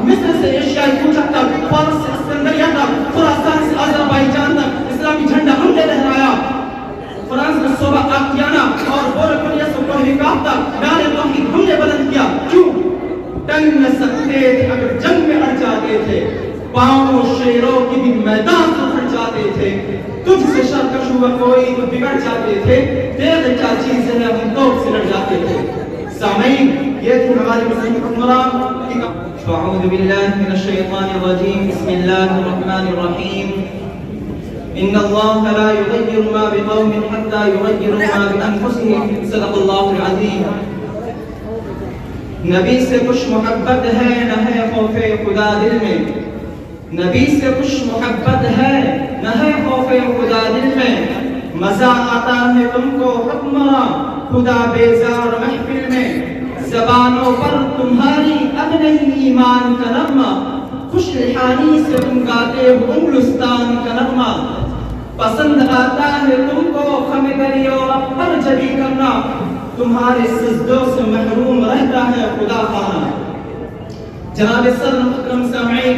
مصر سے ایشیائی کوچک تک، فارس سے اسکندریہ تک، خراسان سے آذربائیجان تک اسلامی جھنڈا ہم نے لہرایا۔ فرانس میں صوبہ آکتیانا اور بورکونیا سے کوہریکاف تک نعرے توحید ہم نے بلند کیا۔ کیوں؟ ٹنگ میں سکتے تھے اگر جنگ میں اڑ جاتے تھے، پاؤں شیروں کی بھی میدان سے اٹھ جاتے تھے، تجھ سے شرکش ہوا کوئی تو بگڑ جاتے تھے، تیرے کیا چیزیں ہیں ہم توپ سے لڑ جاتے تھے۔ سامعین، یہ تھی ہماری مسلم حکمران۔ اعوذ باللہ من الشیطان الرجیم، بسم اللہ الرحمن الرحیم۔ ان اللہ لا یغیر ما بقوم حتی یغیروا ما بانفسهم، صدق اللہ العظیم۔ نبی سے کچھ محبت ہے نہ ہے خوف خدا دل میں، نبی سے کچھ محبت ہے نہ ہے خوف خدا دل میں، مزہ آتا ہے تم کو حکمراں خدا بیزار محفل میں، زبانوں پر تمہاری اب نہیں ایمان کا نغمہ، خوش ریحانی سے تم گاتے ہو انگلستان کا نغمہ، پسند آتا ہے تم کو خم گری اور پر جبی کرنا، تمہارے سجدوں سے محروم رہتا ہے خدا خانہ۔ جناب صدر محترم سامعین،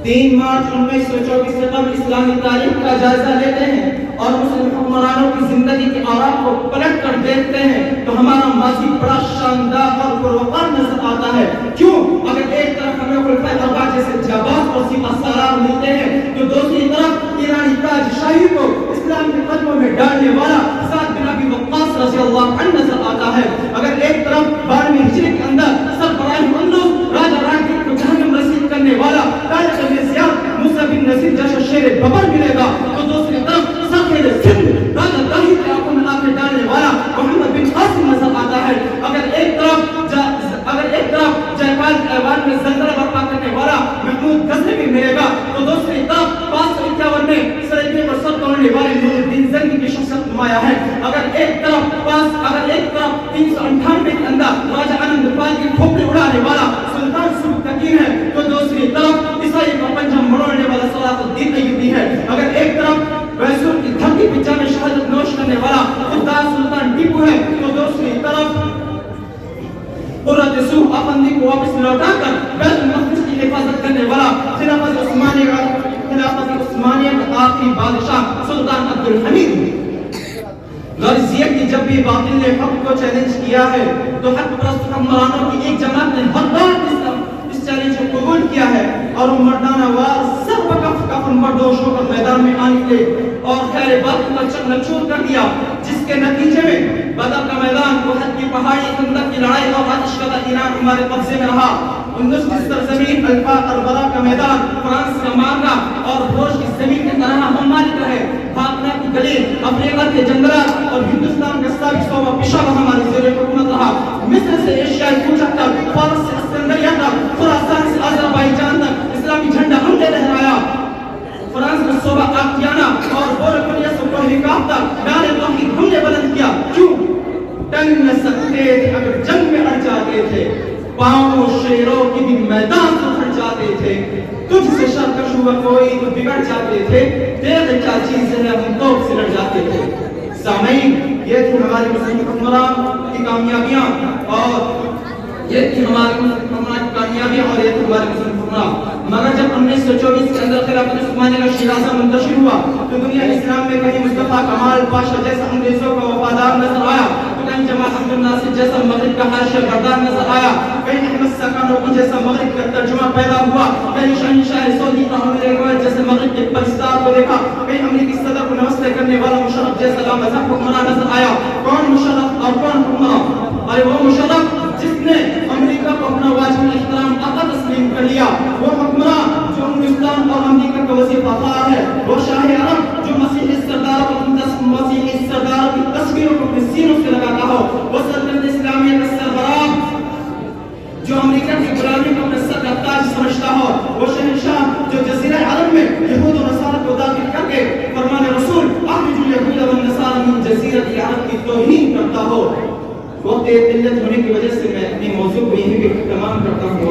3 مارچ 1924 سے قبل اسلامی تاریخ کا جائزہ لیتے ہیں اور مسلم حکمرانوں کی زندگی کے آراء کو پلٹ کر دیکھتے ہیں تو ہمارا ماضی بڑا شاندار اور پروقار نظر آتا ہے۔ کیوں؟ اگر ایک طرف ہمیں خلفائے اربعہ جیسے جبار اور سپہ سالار ملتے ہیں تو دوسری طرف ایرانی تاج شاہی کو اسلام کے قدموں میں ڈالنے والا سعد بن ابی وقاص رضی اللہ عنہ نظر آتا ہے۔ اگر ایک طرف 12ویں ہجری کے اندر سربراہ اندلس راجہ راکب کو جہنم رسید کرنے والا طارق بن زیاد موسیٰ بن نصیر جیسا شیر ببر ملے گا تو دوسری طرف سرخیل سندھ راجہ طاہر کے آنکھوں میں آنکھیں ڈالنے والا محمد بن قاسم نظر آتا ہے۔ اگر ایک طرف جائپال کے ایوان میں زلزلہ برپا کرنے والا محمود غزنوی ملے گا تو دوسری طرف 551 میں سرحدی پر سر توڑنے والے نور الدین زنگی کی شخصیت نمایاں ہے۔ اگر ایک طرف 398 کے اندر راجہ آنند پال کی کھوپڑی اڑانے والا سلطان سبکتگین ہے تو دوسری طرف عیسائی کا پنجہ مروڑنے والا صلاح الدین ایوبی ہے۔ اگر ایک طرف ویسور کی دھرتی پہ جام شہادت نوش کرنے والا خوددار سلطان ٹیپو ہے تو دوسری طرف قرۃ صوح افندی کو واپس لوٹا کر بیت المقدس کی حفاظت کرنے والا خلافت عثمانیہ کا آخری بادشاہ سلطان عبدالحمید۔ غرضیت کی جب بھی باطل نے حق کو چیلنج کیا ہے تو حق پرست حکمرانوں کی ایک جماعت نے ہر بار اس چیلنج کو قبول کیا ہے اور وہ مردانہ وار سر بکف کفن بردوش ہو کر میدان میں آنے کے اور خیر باطل پر چکنچور کر دیا، جس کے نتیجے میں بدر کا میدان، احد کی پہاڑی، خندق کی لڑائی اور آتش کدہ ایران ہمارے قبضے میں رہا۔ اندلس کی سرزمین، کربلا کا میدان، فرانس کا مارنا اور بھوج کی زمین کی طرح ہم مالک رہے۔ بھاگنا کی گلی، افریقہ کے جنگلات اور ہندوستان کا سابق صوبہ پشاور ہماری زیر حکومت رہا۔ مصر سے ایشیائی کوچک تک، فارس سے اسکندریہ تک، خراسان سے آذربائیجان تک اسلامی جھنڈا ہم نے لہرایا۔ فرانس میں صوبہ آکتیانا اور بورکونیا سے کوہریکاف تک نعرے توحید ہم نے بلند کیا۔ کیوں؟ ٹنگ میں سکتے تھے اگر جنگ میں اڑ جاتے تھے، پاؤں شیروں کی بھی میدان سے اٹھ جاتے تھے، تجھ سے شرکش ہوا کوئی تو بگڑ جاتے تھے، تیرے کیا چیزیں ہیں ہم توپ سے لڑ جاتے تھے۔ سامعین، یہ تھی ہماری مسلم حکمران کی کامیابیاں اور یہ تھی ہماری مسلم حکمران کی کامیابیاں اور یہ تھی ہماری مسلم حکمران۔ مگر جب 1924 کے اندر خلافت عثمانیہ کا شیرازہ منتشر ہوا تو دنیا اسلام میں کہیں مصطفیٰ کمال پاشا جیسا انگریزوں کا وفادار نظر آیا، تو کہیں جمال عبد الناصر جیسا مغرب کا حاشیہ بردار نظر آیا، کہیں احمد سکانوی جیسا مغرب کا ترجمہ پیدا ہوا، کہیں شہنشاہ سعودی کا حامل جیسے مغرب کے پرستار کو دیکھا، کہیں امریکی صدر کو نمستے کرنے والا مشرف جیسا لامذہب حکمراں نظر آیا۔ کون مشرف اور کون حکمراں؟ ارے وہ مشرف جس نے امریکہ کو اپنا واجب الاحترام آقا تسلیم کر لیا، وہ حکمراں جو ہندوستان اور امریکہ کا وظیفہ دار ہے، وہ شاہ عرب جو مسیحی سرداروں کی تصویروں کو اپنے سینوں سے لگاتا ہو، وہ سلطنت اسلامیہ کا سربراہ جو امریکہ کی غلامی کو اپنے سر کا تاج سمجھتا ہو، وہ شہنشاہ جو جزیرہ عرب میں یہود و نصارہ کو داخل کر کے فرمان رسول اخرجوا الیہود والنصارى من جزیرۃ العرب کی توہین کرتا ہو۔ وقت قلت ہونے کی وجہ سے میں اپنی موضوع کو یہیں پہ تمام کرتا ہوں۔